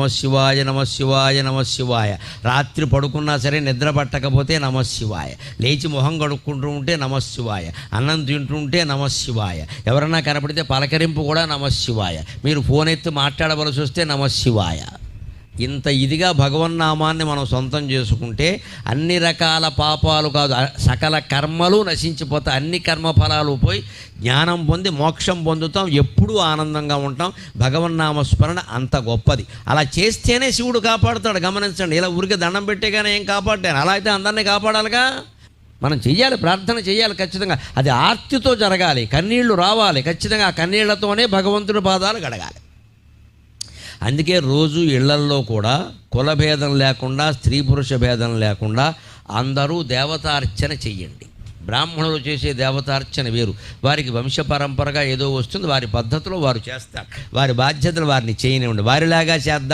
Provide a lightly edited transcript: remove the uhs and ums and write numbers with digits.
నమశివాయ నమశివాయ నమశివాయ. రాత్రి పడుకున్నా సరే నిద్ర పట్టకపోతే నమశివాయ. లేచి మొహం కడుక్కుంటూ ఉంటే నమశివాయ. అన్నం తింటుంటే నమశివాయ. ఎవరన్నా కనపడితే పలకరింపు కూడా నమశివాయ. మీరు ఫోన్ ఎత్తి మాట్లాడవలసి వస్తే నమశివాయ. ఇంత ఇదిగా భగవన్నామాన్ని మనం సొంతం చేసుకుంటే అన్ని రకాల పాపాలు కాదు, సకల కర్మలు నశించిపోతాయి. అన్ని కర్మఫలాలు పోయి జ్ఞానం పొంది మోక్షం పొందుతాం. ఎప్పుడూ ఆనందంగా ఉంటాం. భగవన్నామస్మరణ అంత గొప్పది. అలా చేస్తేనే శివుడు కాపాడుతాడు. గమనించండి, ఇలా ఊరికి దండం పెట్టేగానే ఏం కాపాడాను? అలా అయితే అందరినీ కాపాడాలిగా. మనం చెయ్యాలి, ప్రార్థన చేయాలి ఖచ్చితంగా. అది ఆర్తితో జరగాలి, కన్నీళ్లు రావాలి ఖచ్చితంగా. ఆ కన్నీళ్లతోనే భగవంతుడి పాదాలు గడగాలి. అందుకే రోజు ఇళ్లల్లో కూడా కులభేదం లేకుండా, స్త్రీ పురుష భేదం లేకుండా అందరూ దేవతార్చన చెయ్యండి. బ్రాహ్మణులు చేసే దేవతార్చన వేరు. వారికి వంశపరంపరగా ఏదో వస్తుంది, వారి పద్ధతిలో వారు చేస్తారు. వారి బాధ్యతలు వారిని చేయనివ్వండి. వారిలాగా చేద్దాం